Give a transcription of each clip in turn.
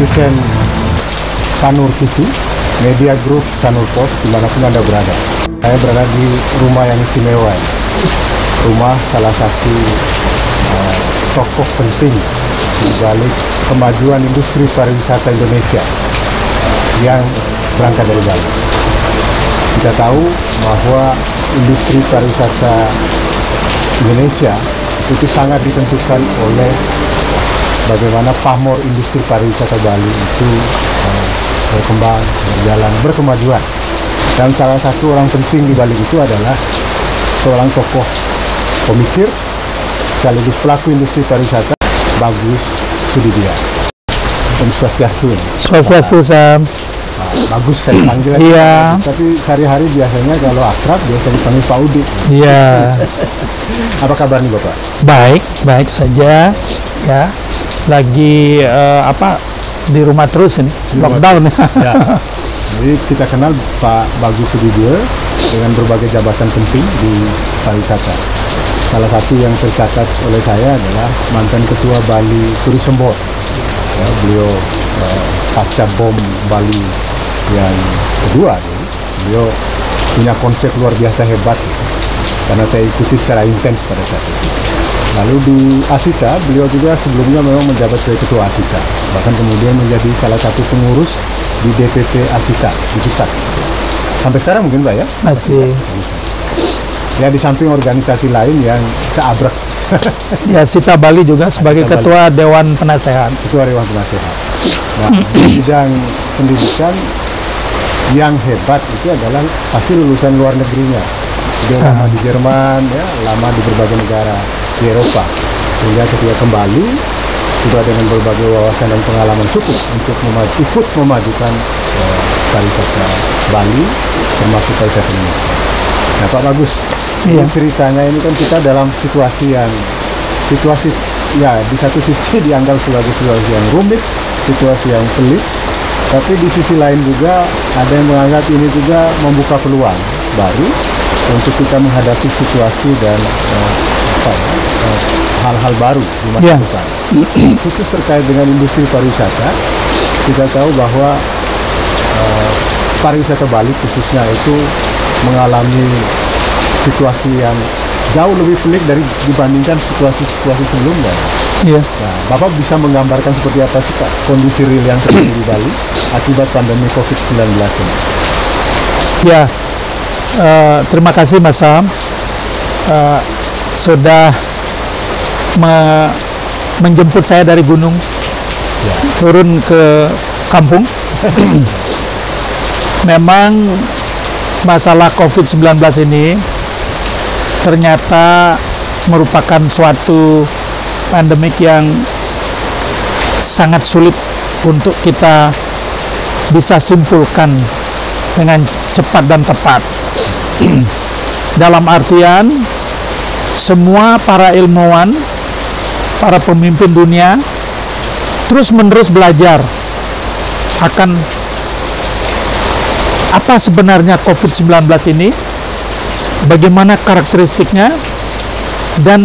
netizen Sanur TV, Media Group Sanur Post, dimanapun Anda berada. Saya berada di rumah yang istimewa, rumah salah satu tokoh penting di balik kemajuan industri pariwisata Indonesia yang berangkat dari Bali. Kita tahu bahwa industri pariwisata Indonesia itu sangat ditentukan oleh bagaimana pamor industri pariwisata Bali itu berkembang, berjalan, berkemajuan. Dan salah satu orang penting di balik itu adalah seorang tokoh pemikir sekaligus pelaku industri pariwisata, Bagus Sudibyo. Om Swastiastu. Swastiastu, Sam. Bagus saya panggil. Iya. Tapi sehari-hari biasanya kalau akrab biasa dipanggil Pak Udi. Iya. Apa kabar nih Bapak? Baik, baik saja. Ya, lagi di rumah terus ini, lockdown. Ya. Jadi kita kenal Pak Bagus Sudibyo dengan berbagai jabatan penting di pariwisata. Salah satu yang tercatat oleh saya adalah mantan Ketua Bali Tourism Board. Ya, beliau pasca bom Bali yang kedua, beliau punya konsep luar biasa hebat, karena saya ikuti secara intens pada saat itu. Lalu di Asita, beliau juga sebelumnya memang menjabat sebagai Ketua Asita, bahkan kemudian menjadi salah satu pengurus di DPP Asita di pusat. Sampai sekarang mungkin Pak ya? Masih. Ya, di samping organisasi lain yang seabrek. Ya, Asita Bali juga sebagai Ketua Dewan Penasehat. Ketua Dewan Penasehat. Nah, di bidang pendidikan yang hebat itu adalah pasti lulusan luar negerinya. Dia lama di Jerman, ya, lama di berbagai negara di Eropa. Sehingga ketika kembali sudah dengan berbagai wawasan dan pengalaman cukup untuk ikut memajukan pariwisata Bali, termasuk pariwisata Indonesia. Nah Pak Bagus, iya. Ceritanya ini kan kita dalam situasi ya di satu sisi dianggap sebagai situasi yang rumit, situasi yang pelik, tapi di sisi lain juga ada yang menganggap ini juga membuka peluang baru untuk kita menghadapi situasi dan hal-hal baru di masa depan. Khusus terkait dengan industri pariwisata, kita tahu bahwa pariwisata Bali khususnya itu mengalami situasi yang jauh lebih pelik dibandingkan situasi-situasi sebelumnya. Iya. Nah, Bapak bisa menggambarkan seperti apa sih Pak kondisi real yang terjadi di Bali akibat pandemi COVID-19 ini? Ya, terima kasih Mas Sam sudah menjemput saya dari gunung turun ke kampung. Memang masalah COVID-19 ini ternyata merupakan suatu pandemik yang sangat sulit untuk kita bisa simpulkan dengan cepat dan tepat. Dalam artian semua para ilmuwan, para pemimpin dunia terus-menerus belajar akan apa sebenarnya COVID-19 ini, bagaimana karakteristiknya, dan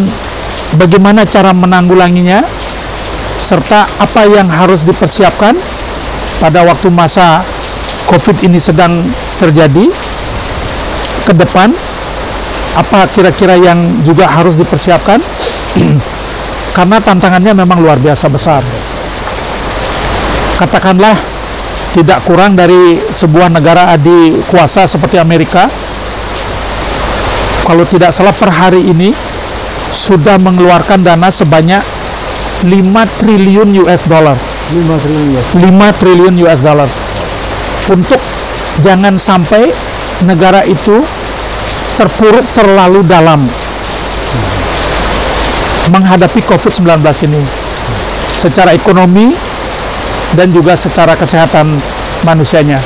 bagaimana cara menanggulanginya, serta apa yang harus dipersiapkan pada waktu masa COVID ini sedang terjadi ke depan, apa kira-kira yang juga harus dipersiapkan, karena tantangannya memang luar biasa besar. Katakanlah tidak kurang dari sebuah negara adikuasa seperti Amerika, kalau tidak salah per hari ini sudah mengeluarkan dana sebanyak 5 triliun US dollar. 5 triliun US dollar untuk jangan sampai negara itu terpuruk terlalu dalam menghadapi COVID-19 ini secara ekonomi dan juga secara kesehatan manusianya.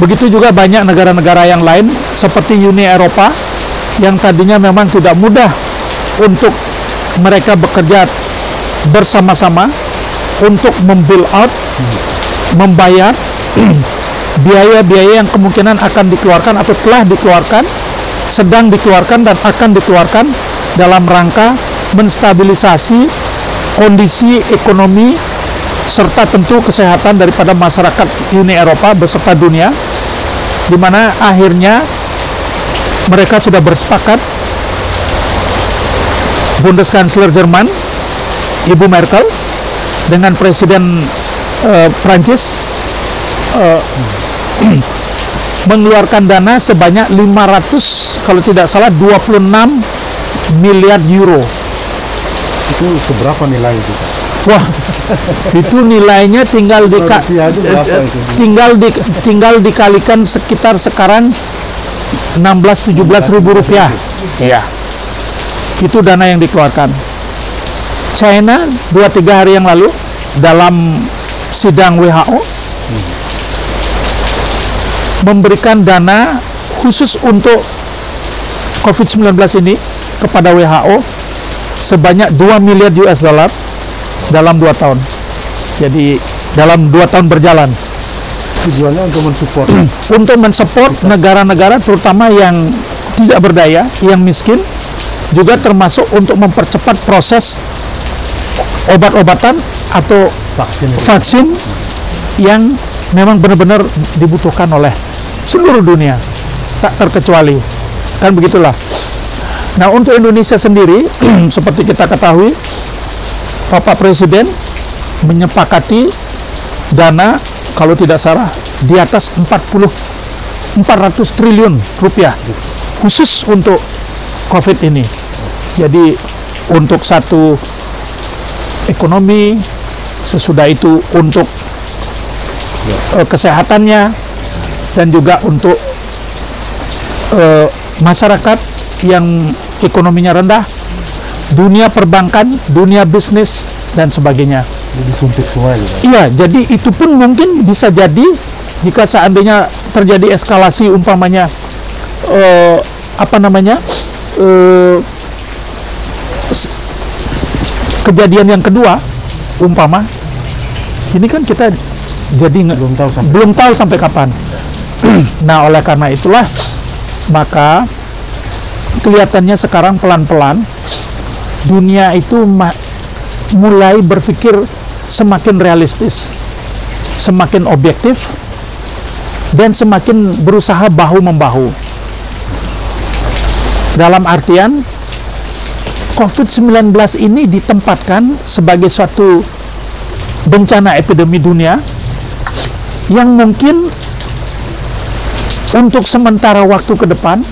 Begitu juga banyak negara-negara yang lain seperti Uni Eropa yang tadinya memang tidak mudah untuk mereka bekerja bersama-sama untuk membuild out, membayar biaya-biaya yang kemungkinan akan dikeluarkan atau telah dikeluarkan, sedang dikeluarkan dan akan dikeluarkan dalam rangka menstabilisasi kondisi ekonomi serta tentu kesehatan daripada masyarakat Uni Eropa beserta dunia, di mana akhirnya mereka sudah bersepakat, Bundeskanzler Jerman Ibu Merkel dengan Presiden Prancis mengeluarkan dana sebanyak 500, kalau tidak salah 26 miliar euro. Itu seberapa nilai itu? Wah, itu nilainya tinggal dikalikan sekitar sekarang 16-17 ribu rupiah. Iya. Itu dana yang dikeluarkan. China 2-3 hari yang lalu dalam sidang WHO memberikan dana khusus untuk COVID-19 ini kepada WHO sebanyak 2 miliar US dollar dalam 2 tahun. Jadi dalam 2 tahun berjalan. Tujuannya untuk mensupport Untuk mensupport negara-negara terutama yang tidak berdaya, yang miskin, juga termasuk untuk mempercepat proses obat-obatan atau vaksin yang memang benar-benar dibutuhkan oleh seluruh dunia, tak terkecuali. Kan begitulah. Nah, untuk Indonesia sendiri seperti kita ketahui, Bapak Presiden menyepakati dana kalau tidak salah di atas 400 triliun rupiah khusus untuk COVID ini. Jadi untuk satu ekonomi, sesudah itu untuk kesehatannya, dan juga untuk masyarakat yang ekonominya rendah, dunia perbankan, dunia bisnis, dan sebagainya. disuntik semua gitu. Iya, jadi itu pun mungkin bisa jadi jika seandainya terjadi eskalasi umpamanya kejadian yang kedua umpama ini kan kita jadi belum tahu sampai kapan. Nah, oleh karena itulah maka kelihatannya sekarang pelan-pelan dunia itu mulai berpikir semakin realistis, semakin objektif, dan semakin berusaha bahu-membahu. Dalam artian COVID-19 ini ditempatkan sebagai suatu bencana epidemi dunia yang mungkin untuk sementara waktu ke depan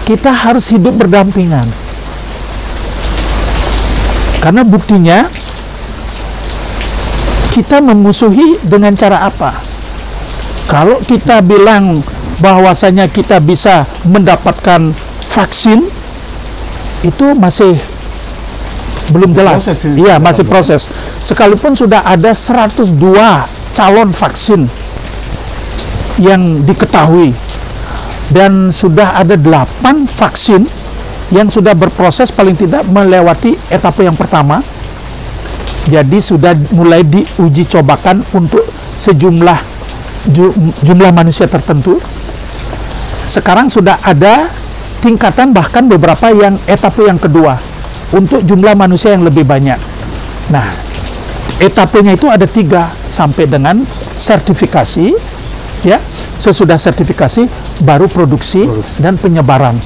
kita harus hidup berdampingan. Karena buktinya kita memusuhi dengan cara apa? Kalau kita bilang bahwasanya kita bisa mendapatkan vaksin, itu masih belum jelas. Iya, masih proses. Sekalipun sudah ada 102 calon vaksin yang diketahui dan sudah ada 8 vaksin yang sudah berproses paling tidak melewati etapa yang pertama. Jadi sudah mulai diuji cobakan untuk sejumlah jumlah manusia tertentu. Sekarang sudah ada tingkatan bahkan beberapa yang etapa yang kedua untuk jumlah manusia yang lebih banyak. Nah, etapenya itu ada 3 sampai dengan sertifikasi, ya. Sesudah sertifikasi baru produksi dan penyebaran.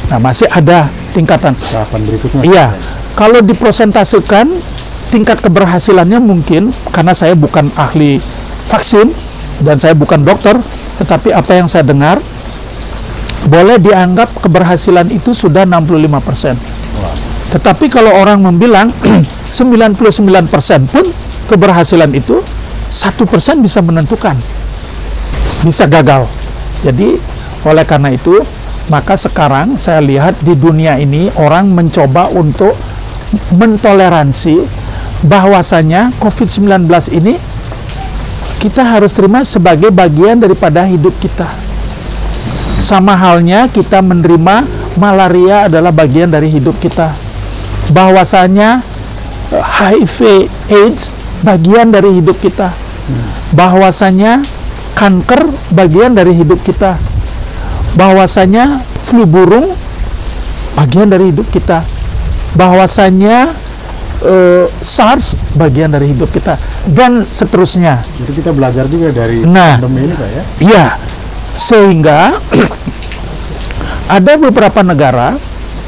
Nah, masih ada tingkatan. Tahapan berikutnya. Iya, kalau dipresentasikan tingkat keberhasilannya mungkin, karena saya bukan ahli vaksin dan saya bukan dokter, tetapi apa yang saya dengar boleh dianggap keberhasilan itu sudah 65%. Tetapi kalau orang membilang 99% pun keberhasilan itu 1% bisa menentukan, bisa gagal. Jadi oleh karena itu maka sekarang saya lihat di dunia ini orang mencoba untuk mentoleransi bahwasanya COVID-19 ini kita harus terima sebagai bagian daripada hidup kita. Sama halnya kita menerima malaria adalah bagian dari hidup kita. Bahwasanya HIV AIDS bagian dari hidup kita. Bahwasanya kanker bagian dari hidup kita. Bahwasanya flu burung bagian dari hidup kita. Bahwasanya SARS bagian dari hidup kita dan seterusnya. Jadi kita belajar juga dari Nah, pandemi ini Pak ya. Ya, sehingga ada beberapa negara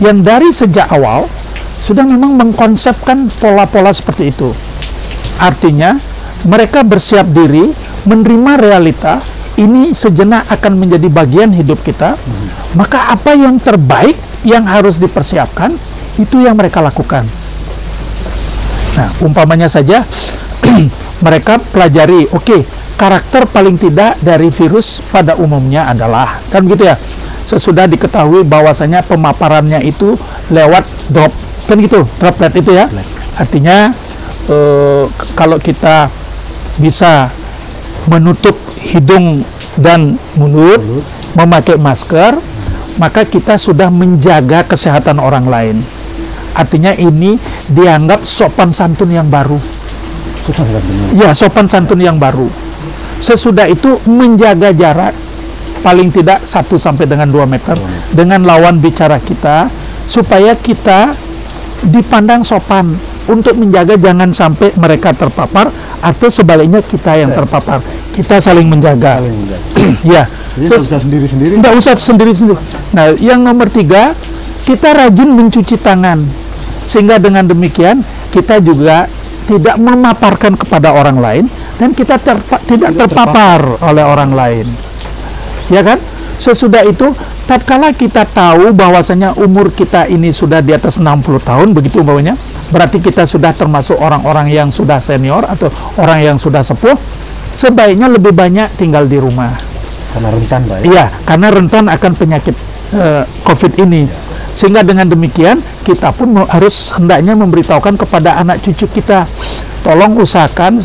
yang dari sejak awal sudah memang mengkonsepkan pola-pola seperti itu. Artinya mereka bersiap diri menerima realita ini sejenak akan menjadi bagian hidup kita. Maka apa yang terbaik yang harus dipersiapkan itu yang mereka lakukan. Nah, umpamanya saja mereka pelajari, oke, karakter paling tidak dari virus pada umumnya adalah, kan gitu ya, sesudah diketahui bahwasanya pemaparannya itu lewat drop, kan gitu, droplet itu ya. Artinya kalau kita bisa menutup hidung dan mulut, memakai masker, maka kita sudah menjaga kesehatan orang lain. Artinya ini dianggap sopan santun yang baru. Ya, sopan santun yang baru. Sesudah itu menjaga jarak paling tidak 1 sampai dengan 2 meter dengan lawan bicara kita, supaya kita dipandang sopan, untuk menjaga jangan sampai mereka terpapar atau sebaliknya kita yang terpapar. Kita saling menjaga. Ya. Jadi nggak usah sendiri-sendiri. Nggak usah sendiri-sendiri. Nah, yang nomor 3, kita rajin mencuci tangan. Sehingga dengan demikian kita juga tidak memaparkan kepada orang lain dan kita tidak terpapar oleh orang lain. Ya kan? Sesudah itu, tatkala kita tahu bahwasanya umur kita ini sudah di atas 60 tahun, begitu umpamanya, berarti kita sudah termasuk orang-orang yang sudah senior atau orang yang sudah sepuh, sebaiknya lebih banyak tinggal di rumah. Karena rentan Pak ya? Iya, karena rentan akan penyakit COVID ini. Sehingga dengan demikian kita pun harus hendaknya memberitahukan kepada anak cucu kita, tolong usahakan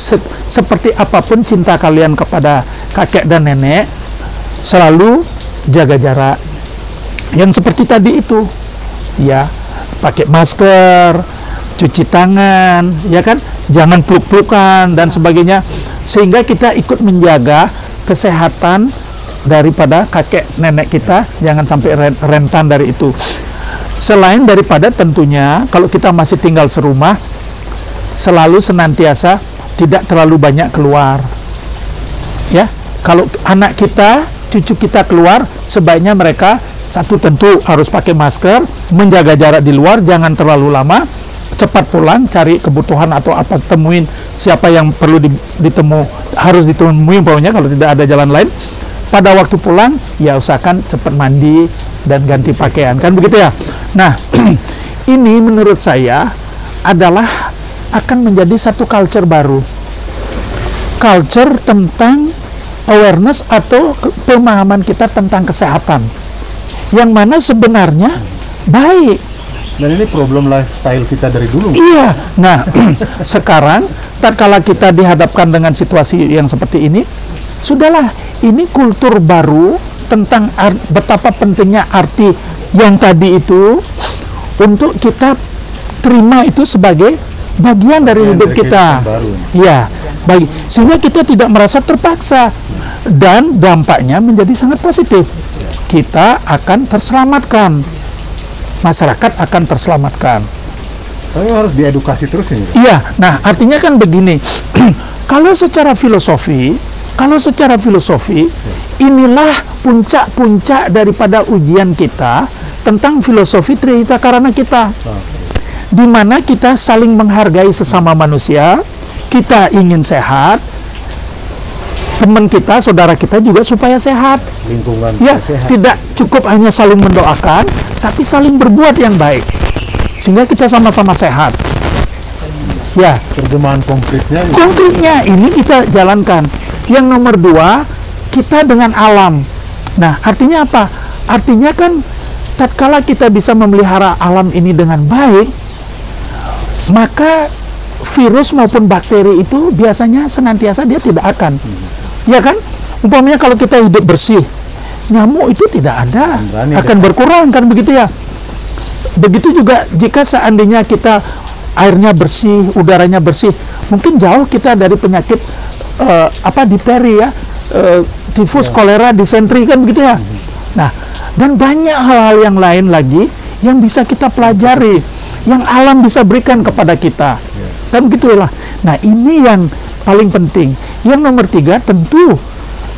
seperti apapun cinta kalian kepada kakek dan nenek, selalu jaga jarak. Yang seperti tadi itu, ya, pakai masker, cuci tangan, ya kan, jangan peluk-pelukan dan sebagainya, sehingga kita ikut menjaga kesehatan daripada kakek nenek kita, jangan sampai rentan dari itu. Selain daripada tentunya kalau kita masih tinggal serumah, selalu senantiasa tidak terlalu banyak keluar. Ya, kalau anak kita, cucu kita keluar, sebaiknya mereka satu tentu harus pakai masker, menjaga jarak di luar, jangan terlalu lama, cepat pulang, cari kebutuhan atau apa, temuin siapa yang perlu harus ditemui pokoknya kalau tidak ada jalan lain. Pada waktu pulang, ya usahakan cepat mandi dan ganti pakaian, kan begitu ya. Nah, ini menurut saya adalah akan menjadi satu culture baru, culture tentang awareness atau pemahaman kita tentang kesehatan, yang mana sebenarnya baik. Dan ini problem lifestyle kita dari dulu. Iya. Nah, sekarang tatkala kita dihadapkan dengan situasi yang seperti ini, sudahlah, ini kultur baru tentang betapa pentingnya arti yang tadi itu untuk kita terima itu sebagai bagian dari hidup kita. Ya, baik. Sehingga kita tidak merasa terpaksa dan dampaknya menjadi sangat positif. Kita akan terselamatkan. Masyarakat akan terselamatkan. Tapi harus diedukasi terus ini. Iya, nah artinya kan begini, kalau secara filosofi, inilah puncak-puncak daripada ujian kita tentang filosofi Trihita Karana kita, di mana kita saling menghargai sesama manusia, kita ingin sehat, teman kita, saudara kita juga supaya sehat. Lingkungan ya, sehat. Tidak cukup hanya saling mendoakan, tapi saling berbuat yang baik, sehingga kita sama-sama sehat. Ya, terjemahan konkretnya ini kita jalankan. Yang nomor 2, kita dengan alam. Nah, artinya apa? Artinya kan tatkala kita bisa memelihara alam ini dengan baik, maka virus maupun bakteri itu biasanya senantiasa dia tidak akan. Ya kan? Umpamanya kalau kita hidup bersih, nyamuk itu tidak ada, akan berkurang, kan begitu ya. Begitu juga jika seandainya kita airnya bersih, udaranya bersih, mungkin jauh kita dari penyakit difteri ya, tifus, kolera, disentri, kan begitu ya. Nah, dan banyak hal-hal yang lain lagi yang bisa kita pelajari. yang alam bisa berikan kepada kita. Kan gitulah. Nah, ini yang paling penting. Yang nomor 3, tentu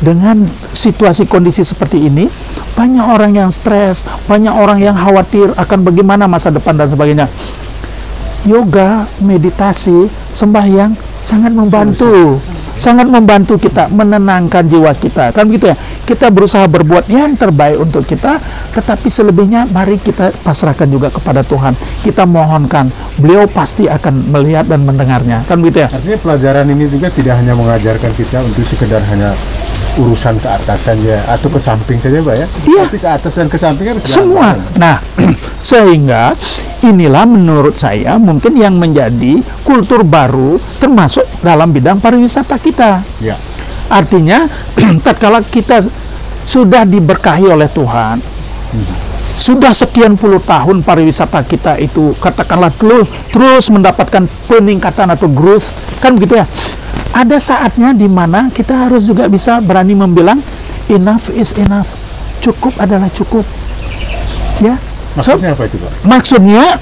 dengan situasi kondisi seperti ini, banyak orang yang stres, banyak orang yang khawatir akan bagaimana masa depan dan sebagainya. Yoga, meditasi, sembahyang sangat membantu kita menenangkan jiwa kita, kan begitu ya. Kita berusaha berbuat yang terbaik untuk kita, tetapi selebihnya mari kita pasrahkan juga kepada Tuhan. Kita mohonkan, beliau pasti akan melihat dan mendengarnya, kan begitu ya. Artinya pelajaran ini juga tidak hanya mengajarkan kita untuk sekedar hanya urusan ke atas saja atau ke samping saja, Pak ya. Iya. Tapi ke atas dan ke samping harus Semua. jalan. Nah, sehingga inilah menurut saya mungkin yang menjadi kultur baru termasuk dalam bidang pariwisata kita. Ya. Artinya, tatkala kita sudah diberkahi oleh Tuhan, sudah sekian puluh tahun pariwisata kita itu katakanlah terus mendapatkan peningkatan atau growth, kan begitu ya. Ada saatnya di mana kita harus juga bisa berani membilang enough is enough, cukup adalah cukup, ya. Maksudnya apa itu, Pak? Maksudnya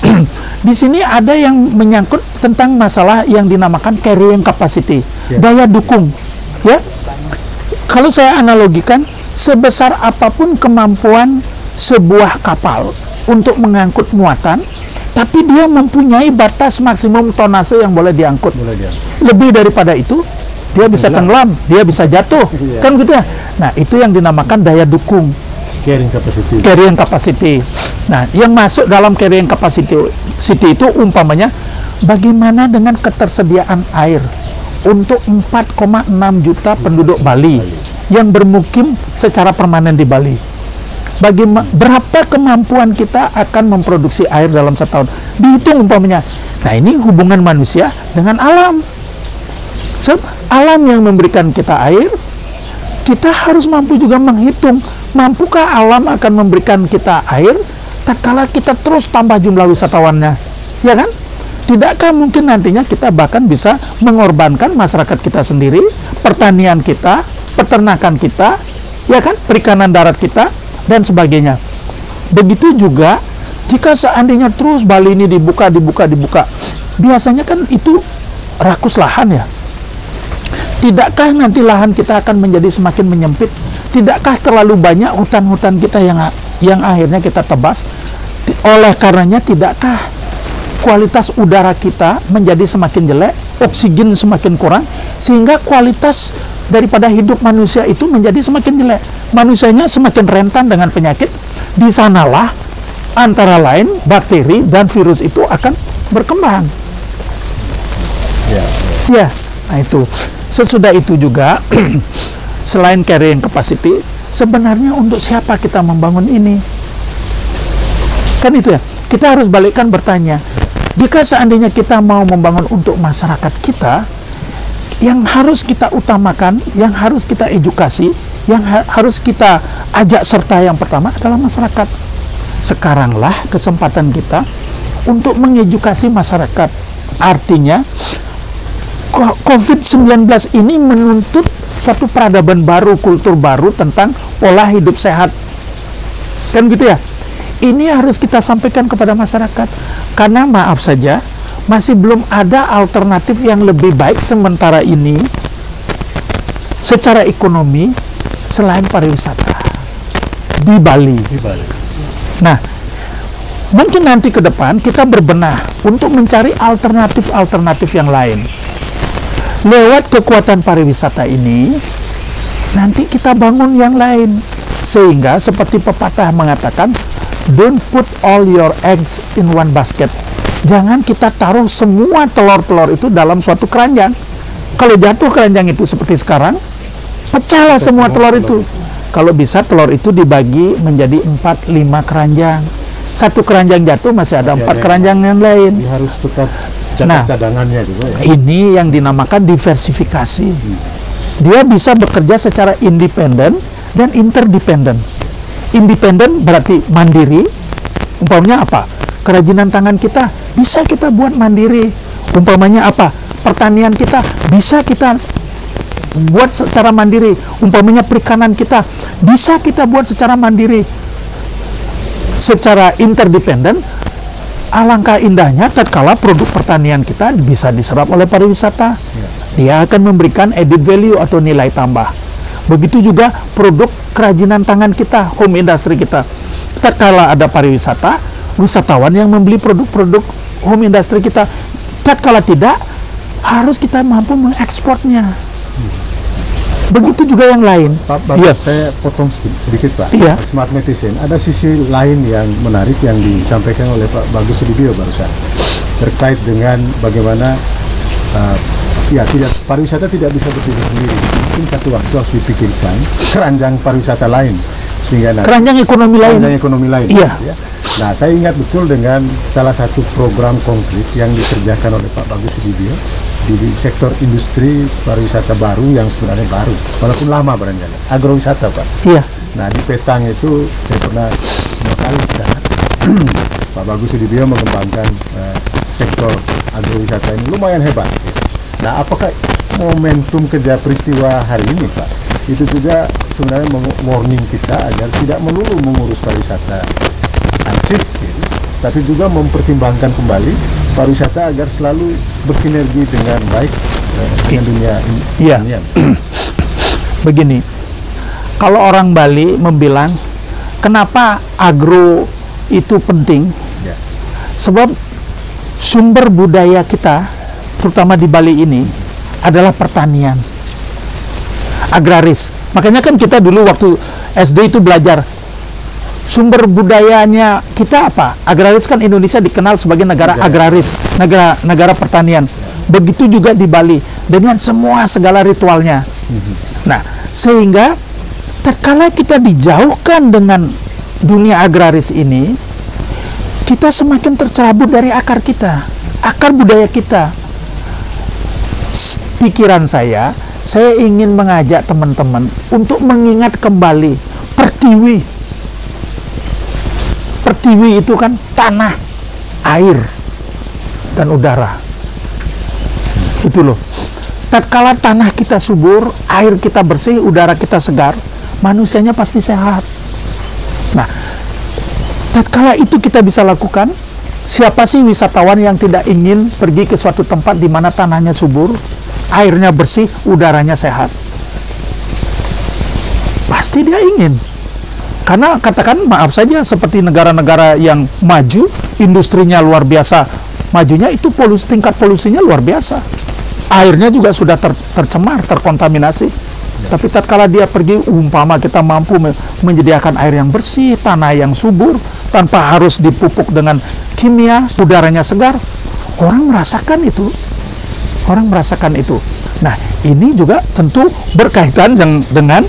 di sini ada yang menyangkut tentang masalah yang dinamakan carrying capacity, daya dukung, ya. Kalau saya analogikan, sebesar apapun kemampuan sebuah kapal untuk mengangkut muatan, tapi dia mempunyai batas maksimum tonase yang boleh diangkut. Lebih daripada itu, dia bisa tenggelam, dia bisa jatuh, kan gitu ya. Nah, itu yang dinamakan daya dukung. Carrying capacity. Nah, yang masuk dalam carrying capacity itu umpamanya bagaimana dengan ketersediaan air untuk 4,6 juta penduduk Bali yang bermukim secara permanen di Bali. Berapa kemampuan kita akan memproduksi air dalam setahun? Dihitung umpamanya. Nah, ini hubungan manusia dengan alam. Alam yang memberikan kita air, kita harus mampu juga menghitung, mampukah alam akan memberikan kita air tatkala kita terus tambah jumlah wisatawannya, ya kan? Tidakkah mungkin nantinya kita bahkan bisa mengorbankan masyarakat kita sendiri, pertanian kita, peternakan kita, ya kan, perikanan darat kita, dan sebagainya. Begitu juga jika seandainya terus Bali ini dibuka, biasanya kan itu rakus lahan ya. Tidakkah nanti lahan kita akan menjadi semakin menyempit? Tidakkah terlalu banyak hutan-hutan kita yang akhirnya kita tebas? Oleh karenanya, tidakkah kualitas udara kita menjadi semakin jelek, oksigen semakin kurang, sehingga kualitas daripada hidup manusia itu menjadi semakin jelek. Manusianya semakin rentan dengan penyakit. Di sanalah antara lain bakteri dan virus itu akan berkembang. Ya, nah itu. Sesudah itu juga, selain carrying capacity, sebenarnya untuk siapa kita membangun ini? Kan itu ya, kita harus balikkan bertanya, jika seandainya kita mau membangun untuk masyarakat kita, yang harus kita utamakan, yang harus kita edukasi, yang harus kita ajak serta yang pertama adalah masyarakat. Sekaranglah kesempatan kita untuk mengedukasi masyarakat. Artinya, COVID-19 ini menuntut satu peradaban baru, kultur baru tentang pola hidup sehat. Kan gitu ya? Ini harus kita sampaikan kepada masyarakat. Karena maaf saja, masih belum ada alternatif yang lebih baik sementara ini secara ekonomi selain pariwisata di Bali. Nah, mungkin nanti ke depan kita berbenah untuk mencari alternatif-alternatif yang lain. Lewat kekuatan pariwisata ini, nanti kita bangun yang lain. Sehingga seperti pepatah mengatakan, don't put all your eggs in one basket. Jangan kita taruh semua telur-telur itu dalam suatu keranjang. Kalau jatuh keranjang itu seperti sekarang, pecahlah semua telur itu. Kalau bisa telur itu dibagi menjadi 4-5 keranjang. Satu keranjang jatuh, masih ada 4 keranjang yang lain. Harus tetap cadangannya juga ya. Ini yang dinamakan diversifikasi. Dia bisa bekerja secara independen dan interdependen. Independen berarti mandiri. Umpamanya apa? Kerajinan tangan kita bisa kita buat mandiri. Umpamanya apa? Pertanian kita bisa kita buat secara mandiri. Umpamanya perikanan kita bisa kita buat secara mandiri. Secara interdependen, alangkah indahnya tatkala produk pertanian kita bisa diserap oleh pariwisata. Dia akan memberikan added value atau nilai tambah. Begitu juga produk kerajinan tangan kita, home industry kita. Tatkala ada pariwisata, wisatawan yang membeli produk-produk home industry kita. Tatkala tidak, harus kita mampu mengekspornya. Begitu juga yang lain. Pak Bagus, saya potong sedikit Pak. Iya. Smart Medicine, ada sisi lain yang menarik yang disampaikan oleh Pak Bagus Sudibyo barusan terkait dengan bagaimana pariwisata tidak bisa berdiri sendiri. Mungkin satu waktu harus dipikirkan keranjang pariwisata lain sehingga keranjang ekonomi lain. Iya. Ya. Nah, saya ingat betul dengan salah satu program konkret yang dikerjakan oleh Pak Bagus Sudibyo di sektor industri pariwisata baru yang sebenarnya baru, walaupun lama barangkali, agrowisata Pak. Iya. Nah, di Petang itu saya pernah 2 kali di sana. Pak Bagus Sudibyo mengembangkan sektor agrowisata ini lumayan hebat. Nah, apakah momentum kerja peristiwa hari ini Pak, itu juga sebenarnya warning kita agar tidak melulu mengurus pariwisata ansih, gitu, tapi juga mempertimbangkan kembali pariwisata agar selalu bersinergi dengan baik dengan dunia Iya. Begini, kalau orang Bali membilang kenapa agro itu penting, Ya. sebab sumber budaya kita terutama di Bali ini adalah pertanian agraris. Makanya kan kita dulu waktu SD itu belajar sumber budayanya kita apa? Agraris. Kan Indonesia dikenal sebagai negara agraris, negara pertanian. Begitu juga di Bali dengan semua segala ritualnya. Nah, sehingga tatkala kita dijauhkan dengan dunia agraris ini, kita semakin tercerabut dari akar kita, akar budaya kita. Pikiran saya ingin mengajak teman-teman untuk mengingat kembali Pertiwi. Pertiwi itu kan tanah, air, dan udara. Itu loh. Tatkala tanah kita subur, air kita bersih, udara kita segar, manusianya pasti sehat. Nah, tatkala itu kita bisa lakukan, siapa sih wisatawan yang tidak ingin pergi ke suatu tempat di mana tanahnya subur, airnya bersih, udaranya sehat? Pasti dia ingin. Karena katakan maaf saja seperti negara-negara yang maju, industrinya luar biasa majunya, itu tingkat polusinya luar biasa. Airnya juga sudah tercemar, terkontaminasi. Tapi tatkala dia pergi, umpama kita mampu menyediakan air yang bersih, tanah yang subur, tanpa harus dipupuk dengan kimia, udaranya segar, orang merasakan itu. Orang merasakan itu. Nah, ini juga tentu berkaitan dengan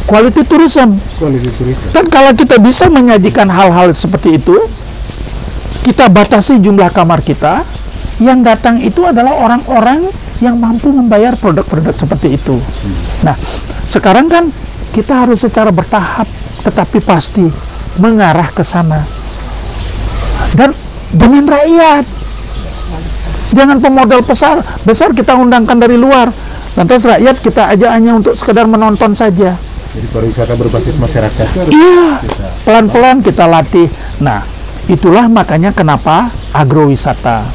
quality tourism. Dan kalau kita bisa menyajikan hal-hal seperti itu, kita batasi jumlah kamar kita, yang datang itu adalah orang-orang yang mampu membayar produk-produk seperti itu. Nah, sekarang kan kita harus secara bertahap, tetapi pasti mengarah ke sana. Dan dengan rakyat. Jangan pemodal besar kita undangkan dari luar. Lantas rakyat kita ajak hanya untuk sekedar menonton saja. Jadi pariwisata berbasis masyarakat. Iya, pelan-pelan kita latih. Nah, itulah makanya kenapa agrowisata.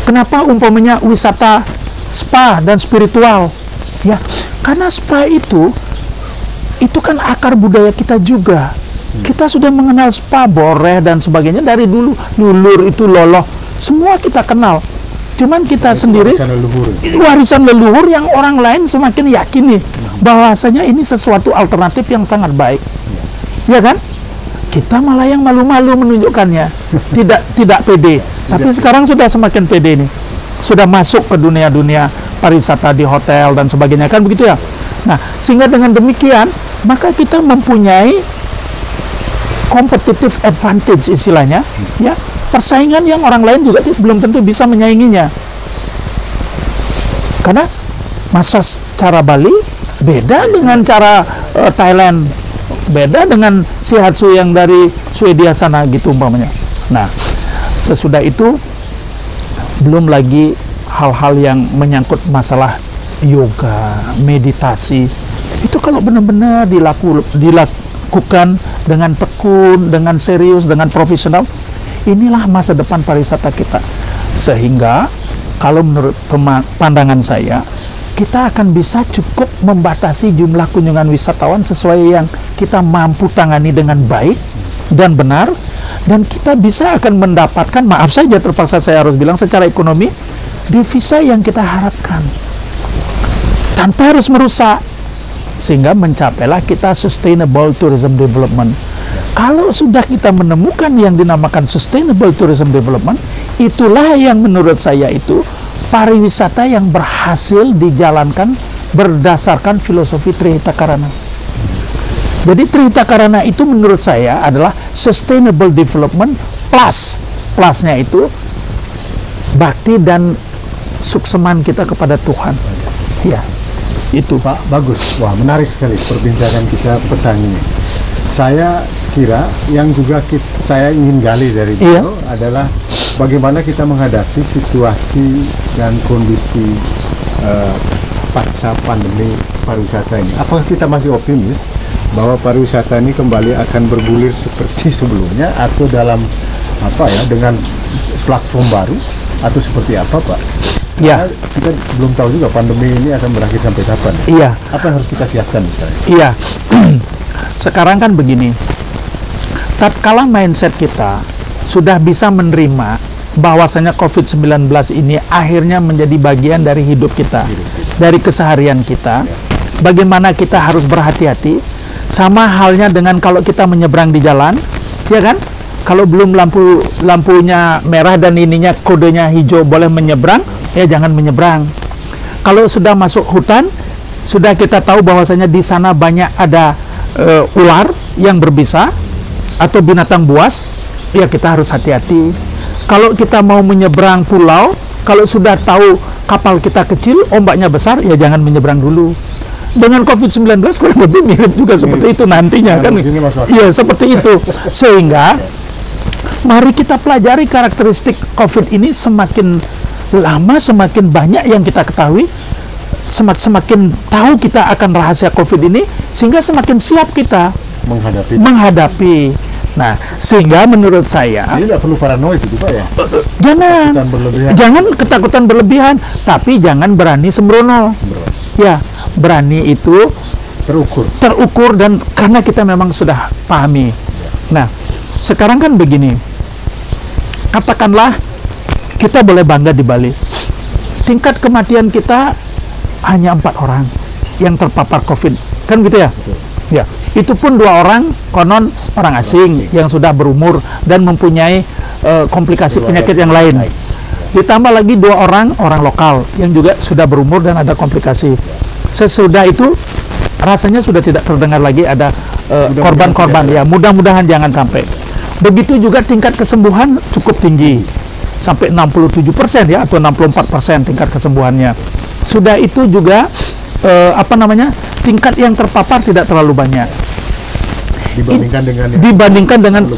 Kenapa umpamanya wisata spa dan spiritual? Ya, karena spa itu kan akar budaya kita juga. Kita sudah mengenal spa, boreh dan sebagainya dari dulu. Lulur itu loloh, semua kita kenal. Cuman kita sendiri warisan leluhur yang orang lain semakin yakini bahwasanya ini sesuatu alternatif yang sangat baik. Ya kan? Kita malah yang malu-malu menunjukkannya. Tidak pede. Tapi sekarang sudah semakin pede nih. Sudah masuk ke dunia-dunia pariwisata di hotel dan sebagainya, kan begitu ya. Nah, sehingga dengan demikian maka kita mempunyai competitive advantage istilahnya, ya, persaingan yang orang lain juga belum tentu bisa menyainginya. Karena massage cara Bali beda dengan cara Thailand, beda dengan shiatsu yang dari Swedia sana gitu umpamanya. Nah, sesudah itu belum lagi hal-hal yang menyangkut masalah yoga, meditasi. Itu kalau benar-benar dilakukan dengan tekun, dengan serius, dengan profesional, Inilah masa depan pariwisata kita. Sehingga kalau menurut pandangan saya, kita akan bisa cukup membatasi jumlah kunjungan wisatawan sesuai yang kita mampu tangani dengan baik dan benar, dan kita bisa akan mendapatkan, maaf saja terpaksa saya harus bilang, secara ekonomi devisa yang kita harapkan tanpa harus merusak, sehingga mencapailah kita sustainable tourism development. Kalau sudah kita menemukan yang dinamakan sustainable tourism development, itulah yang menurut saya itu pariwisata yang berhasil dijalankan berdasarkan filosofi Trihita Karana. Jadi Trihita Karana itu menurut saya adalah sustainable development plusnya itu bakti dan sukseman kita kepada Tuhan. Ya, itu Pak, bagus. Wah, menarik sekali perbincangan kita petang ini. Saya kira yang juga saya ingin gali dari beliau adalah bagaimana kita menghadapi situasi dan kondisi pasca pandemi pariwisata ini. Apakah kita masih optimis bahwa pariwisata ini kembali akan bergulir seperti sebelumnya, atau dalam dengan platform baru, atau seperti apa, Pak? Ya. Karena kita belum tahu juga pandemi ini akan berakhir sampai kapan. Iya. Apa yang harus kita siapkan misalnya? Iya. Sekarang kan begini, tatkala mindset kita sudah bisa menerima bahwasanya COVID-19 ini akhirnya menjadi bagian dari hidup kita, dari keseharian kita, bagaimana kita harus berhati-hati, sama halnya dengan kalau kita menyeberang di jalan, ya kan? Kalau belum lampunya merah dan ininya kodenya hijau boleh menyeberang, ya jangan menyeberang. Kalau sudah masuk hutan, sudah kita tahu bahwasanya di sana banyak ada ular yang berbisa atau binatang buas, ya kita harus hati-hati. Kalau kita mau menyeberang pulau, kalau sudah tahu kapal kita kecil, ombaknya besar, ya jangan menyeberang dulu. Dengan COVID-19 kurang lebih mirip juga seperti itu nantinya, kan? Iya, seperti itu. Sehingga mari kita pelajari karakteristik COVID ini. Semakin lama semakin banyak yang kita ketahui, semakin tahu kita akan rahasia COVID ini, sehingga semakin siap kita menghadapi. Nah, sehingga menurut saya ini tidak perlu paranoid itu, Pak, ya. Jangan ketakutan berlebihan, tapi jangan berani sembrono. Ya, berani itu terukur, dan karena kita memang sudah pahami. Nah, sekarang kan begini, katakanlah kita boleh bangga di Bali, tingkat kematian kita hanya 4 orang yang terpapar COVID, kan gitu ya? Betul. Ya, itu pun 2 orang konon orang asing yang sudah berumur dan mempunyai komplikasi penyakit yang lain. Ditambah lagi 2 orang lokal yang juga sudah berumur dan ada komplikasi. Sesudah itu rasanya sudah tidak terdengar lagi ada korban-korban. Ya, mudah-mudahan jangan sampai. Begitu juga tingkat kesembuhan cukup tinggi, sampai 67% ya, atau 64% tingkat kesembuhannya. Sudah itu juga tingkat yang terpapar tidak terlalu banyak dibandingkan dengan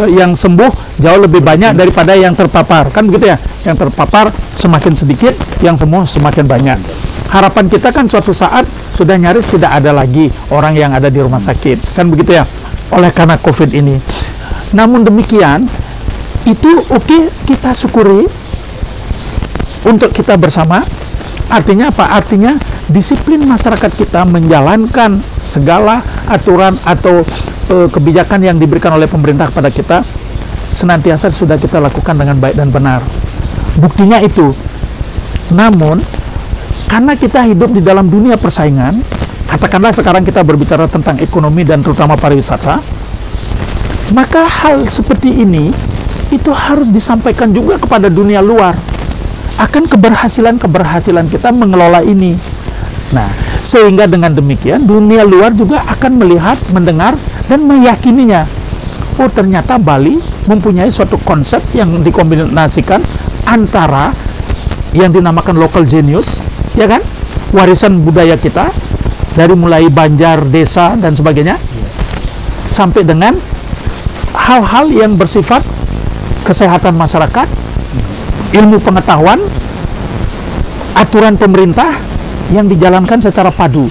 yang sembuh jauh lebih banyak daripada yang terpapar, kan begitu ya? Yang terpapar semakin sedikit, yang sembuh semakin banyak. Harapan kita kan suatu saat sudah nyaris tidak ada lagi orang yang ada di rumah sakit, kan begitu ya, oleh karena COVID ini. Namun demikian, itu oke, kita syukuri untuk kita bersama. Artinya apa? Artinya disiplin masyarakat kita menjalankan segala aturan atau kebijakan yang diberikan oleh pemerintah kepada kita senantiasa sudah kita lakukan dengan baik dan benar. Buktinya itu. Namun, karena kita hidup di dalam dunia persaingan, katakanlah sekarang kita berbicara tentang ekonomi dan terutama pariwisata, maka hal seperti ini itu harus disampaikan juga kepada dunia luar akan keberhasilan kita mengelola ini. Nah, sehingga dengan demikian dunia luar juga akan melihat, mendengar, dan meyakininya. Oh, ternyata Bali mempunyai suatu konsep yang dikombinasikan antara yang dinamakan local genius, ya kan, warisan budaya kita dari mulai banjar, desa, dan sebagainya, sampai dengan hal-hal yang bersifat kesehatan masyarakat, ilmu pengetahuan, aturan pemerintah yang dijalankan secara padu,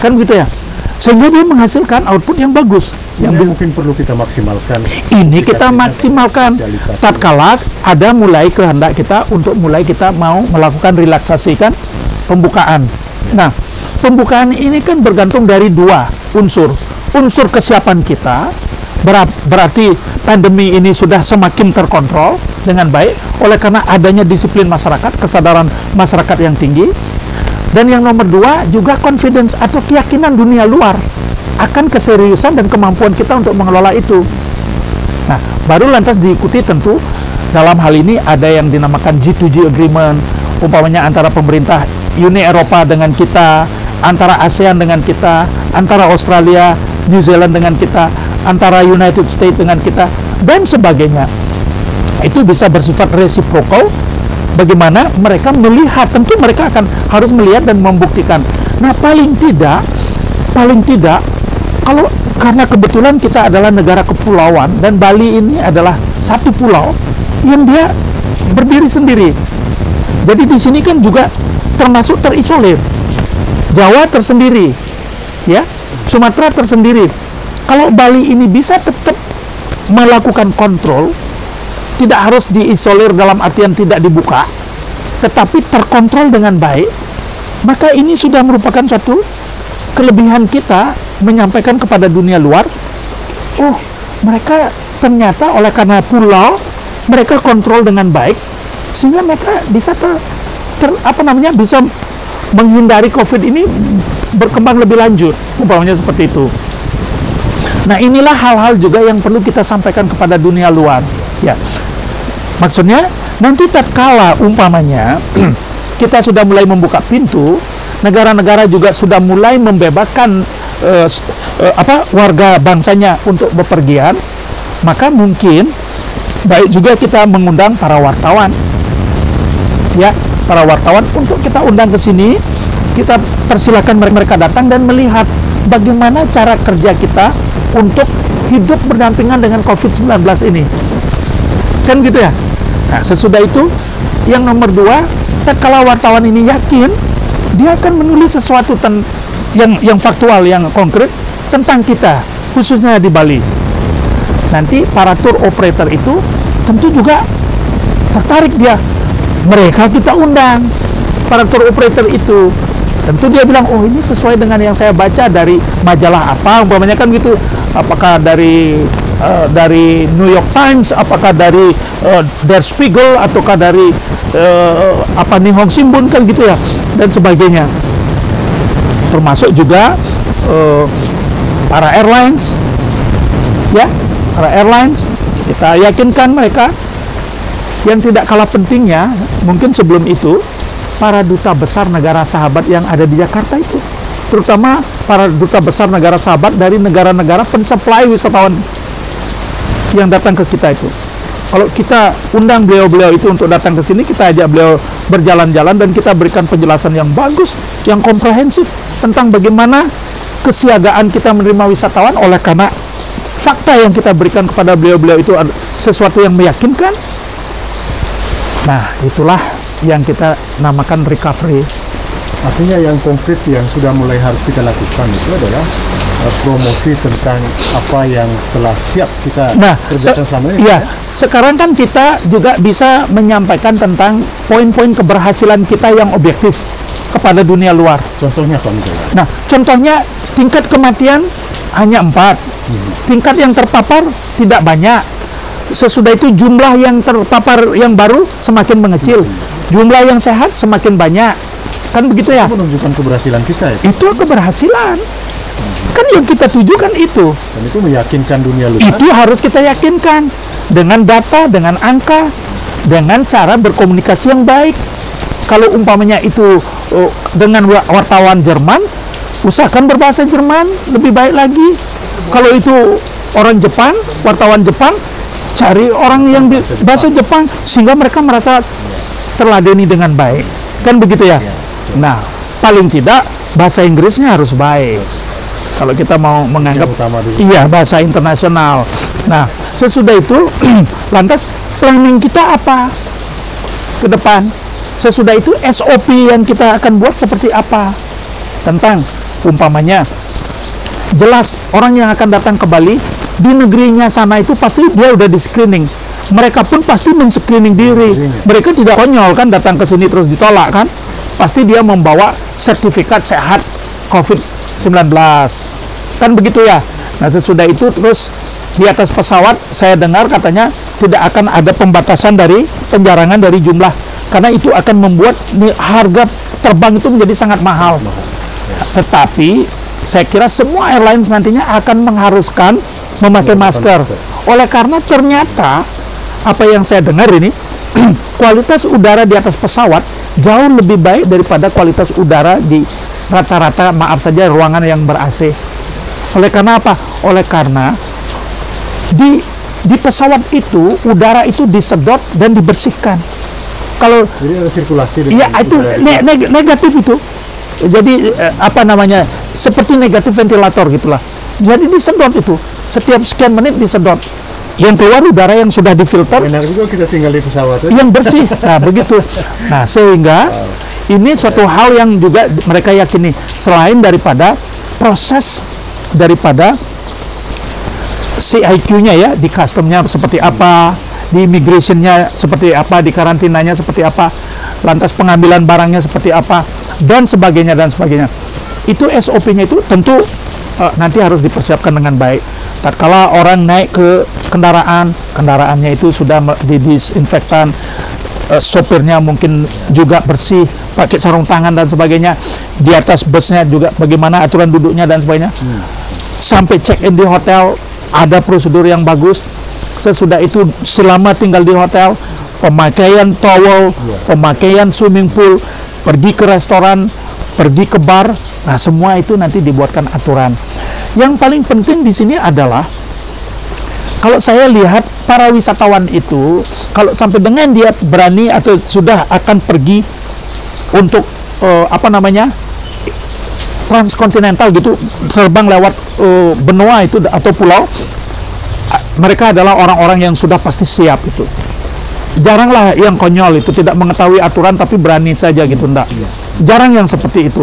kan gitu ya. sehingga dia menghasilkan output yang bagus. Yang mungkin perlu kita maksimalkan. Ini kita maksimalkan tatkala ada mulai kehendak kita untuk mulai kita mau melakukan relaksasi kan pembukaan. Nah, pembukaan ini kan bergantung dari dua unsur. Unsur kesiapan kita, berarti pandemi ini sudah semakin terkontrol dengan baik oleh karena adanya disiplin masyarakat, kesadaran masyarakat yang tinggi. Dan yang nomor dua juga confidence atau keyakinan dunia luar akan keseriusan dan kemampuan kita untuk mengelola itu. Nah, baru lantas diikuti tentu dalam hal ini ada yang dinamakan G2G agreement, umpamanya antara pemerintah Uni Eropa dengan kita, antara ASEAN dengan kita, antara Australia, New Zealand dengan kita, antara United States dengan kita, dan sebagainya. Itu bisa bersifat reciprocal. Bagaimana mereka melihat, tentu mereka akan harus melihat dan membuktikan. Nah, paling tidak kalau karena kebetulan kita adalah negara kepulauan dan Bali ini adalah satu pulau yang dia berdiri sendiri. Jadi di sini kan juga termasuk terisolir. Jawa tersendiri, ya, Sumatera tersendiri. Kalau Bali ini bisa tetap melakukan kontrol, tidak harus diisolir dalam artian tidak dibuka, tetapi terkontrol dengan baik, maka ini sudah merupakan satu kelebihan kita menyampaikan kepada dunia luar, oh, mereka ternyata oleh karena pulau, mereka kontrol dengan baik, sehingga mereka bisa bisa menghindari COVID ini berkembang lebih lanjut, umpamanya seperti itu. Nah, inilah hal-hal juga yang perlu kita sampaikan kepada dunia luar. Ya, maksudnya nanti tatkala umpamanya kita sudah mulai membuka pintu, negara-negara juga sudah mulai membebaskan warga bangsanya untuk bepergian, maka mungkin baik juga kita mengundang para wartawan, ya, para wartawan untuk kita undang ke sini, kita persilakan mereka datang dan melihat bagaimana cara kerja kita untuk hidup berdampingan dengan COVID-19 ini. Kan gitu ya? Nah, sesudah itu, yang nomor dua, tatkala wartawan ini yakin, dia akan menulis sesuatu yang faktual, yang konkret tentang kita, khususnya di Bali. Nanti para tour operator itu tentu juga tertarik dia. Mereka kita undang, para tour operator itu. Tentu dia bilang, oh ini sesuai dengan yang saya baca dari majalah apa, umpamanya kan gitu. Apakah dari New York Times, apakah dari Der Spiegel, ataukah dari Nihon Shimbun, kan gitu ya, dan sebagainya. Termasuk juga para airlines, ya, para airlines, kita yakinkan mereka. Yang tidak kalah pentingnya, mungkin sebelum itu, para duta besar negara sahabat yang ada di Jakarta itu, terutama para duta besar negara sahabat dari negara-negara pensuplai wisatawan yang datang ke kita itu. Kalau kita undang beliau-beliau itu untuk datang ke sini, kita ajak beliau berjalan-jalan dan kita berikan penjelasan yang bagus, yang komprehensif tentang bagaimana kesiagaan kita menerima wisatawan, oleh karena fakta yang kita berikan kepada beliau-beliau itu sesuatu yang meyakinkan. Nah, itulah yang kita namakan recovery. Artinya yang konkret yang sudah mulai harus kita lakukan itu adalah promosi tentang apa yang telah siap kita kerjakan selama ini. Iya, sekarang kan kita juga bisa menyampaikan tentang poin-poin keberhasilan kita yang objektif kepada dunia luar. Contohnya apa misalnya? Nah, contohnya tingkat kematian hanya 4. Tingkat yang terpapar tidak banyak. Sesudah itu jumlah yang terpapar yang baru semakin mengecil, jumlah yang sehat semakin banyak, kan begitu ya? Itu menunjukkan keberhasilan kita ya? Itu keberhasilan, kan yang kita tujukan itu. Dan itu meyakinkan dunia luar. Itu harus kita yakinkan dengan data, dengan angka, dengan cara berkomunikasi yang baik. Kalau umpamanya itu dengan wartawan Jerman, usahakan berbahasa Jerman lebih baik lagi. Kalau itu orang Jepang, wartawan Jepang, cari orang yang bahasa Jepang sehingga mereka merasa terladeni dengan baik, kan begitu ya? Nah, paling tidak bahasa Inggrisnya harus baik kalau kita mau menganggap bahasa internasional. Nah, sesudah itu lantas planning kita apa ke depan? Sesudah itu SOP yang kita akan buat seperti apa tentang umpamanya jelas orang yang akan datang ke Bali di negerinya sana itu pasti dia udah di screening. Mereka pun pasti men-screening diri. Mereka tidak konyol kan datang ke sini terus ditolak kan. Pasti dia membawa sertifikat sehat COVID-19. Kan begitu ya. Nah, sesudah itu terus di atas pesawat saya dengar katanya tidak akan ada pembatasan dari penjarangan dari jumlah, karena itu akan membuat harga terbang itu menjadi sangat mahal. Tetapi saya kira semua airlines nantinya akan mengharuskan memakai masker. Oleh karena ternyata apa yang saya dengar ini kualitas udara di atas pesawat jauh lebih baik daripada kualitas udara di rata-rata, maaf saja, ruangan yang ber-AC. Oleh karena apa? Oleh karena di pesawat itu udara itu disedot dan dibersihkan. Kalau jadi ada sirkulasi. Iya, itu negatif itu. Jadi apa namanya? Seperti negatif ventilator gitulah. Jadi disedot itu setiap sekian menit disedot. Yang keluar udara yang sudah difilter. Enak juga kita tinggal di pesawat yang bersih. Nah, begitu. Nah, sehingga ini suatu hal yang juga mereka yakini, selain daripada proses daripada CIQ-nya ya, di custom-nya seperti apa, di immigration-nya seperti apa, di karantinanya seperti apa, lantas pengambilan barangnya seperti apa, dan sebagainya dan sebagainya. Itu SOP-nya itu tentu nanti harus dipersiapkan dengan baik. Tatkala orang naik ke kendaraannya itu sudah didisinfektan, sopirnya mungkin juga bersih, pakai sarung tangan dan sebagainya. Di atas busnya juga bagaimana aturan duduknya dan sebagainya. Sampai check-in di hotel ada prosedur yang bagus. Sesudah itu selama tinggal di hotel, pemakaian towel, pemakaian swimming pool, pergi ke restoran, pergi ke bar, nah semua itu nanti dibuatkan aturan. Yang paling penting di sini adalah kalau saya lihat para wisatawan itu kalau sampai dengan dia berani atau sudah akan pergi untuk apa namanya, transkontinental gitu, terbang lewat benua itu atau pulau, mereka adalah orang-orang yang sudah pasti siap itu. Jaranglah yang konyol itu tidak mengetahui aturan tapi berani saja gitu, enggak. Jarang yang seperti itu.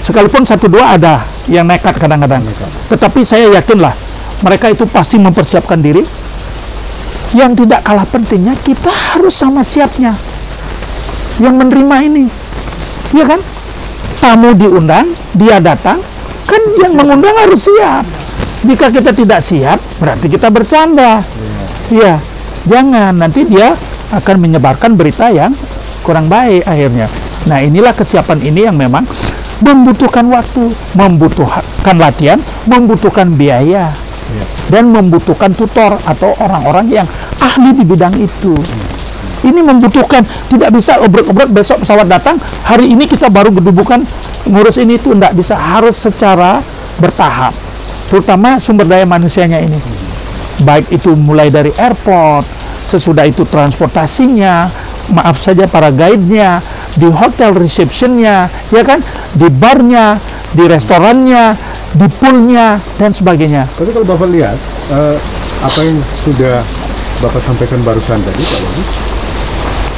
Sekalipun satu dua ada yang nekat kadang-kadang. Tetapi saya yakinlah mereka itu pasti mempersiapkan diri. Yang tidak kalah pentingnya, kita harus sama siapnya yang menerima ini. Iya kan? Tamu diundang, dia datang, kan yang mengundang harus siap. Jika kita tidak siap, berarti kita bercanda. Iya, jangan, nanti dia akan menyebarkan berita yang kurang baik akhirnya. Nah, inilah kesiapan ini yang memang membutuhkan waktu, membutuhkan latihan, membutuhkan biaya, dan membutuhkan tutor atau orang-orang yang ahli di bidang itu. Ini membutuhkan, tidak bisa obrek-obrek besok pesawat datang, hari ini kita baru gedubukan ngurus ini itu, tidak bisa, harus secara bertahap. Terutama sumber daya manusianya ini. Baik itu mulai dari airport, sesudah itu transportasinya, maaf saja para guide-nya, di hotel reception-nya, ya kan, di barnya, di restorannya, di poolnya, dan sebagainya. Tapi kalau Bapak lihat, apa yang sudah Bapak sampaikan barusan tadi, Pak Wadi,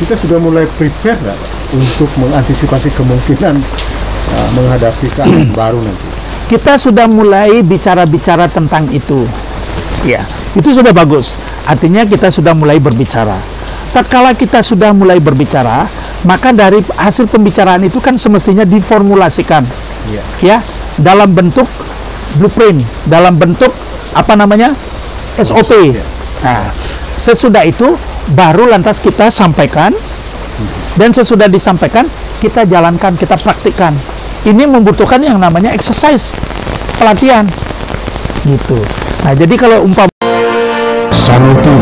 kita sudah mulai prepare nggak untuk mengantisipasi kemungkinan menghadapi keadaan baru nanti? Kita sudah mulai bicara-bicara tentang itu. Ya, itu sudah bagus. Artinya kita sudah mulai berbicara. Tatkala kita sudah mulai berbicara, maka dari hasil pembicaraan itu kan semestinya diformulasikan. Ya, dalam bentuk blueprint, dalam bentuk apa namanya? SOP. Nah, sesudah itu baru lantas kita sampaikan, dan sesudah disampaikan kita jalankan, kita praktikkan. Ini membutuhkan yang namanya exercise, pelatihan gitu. Nah, jadi kalau umpama Sanuti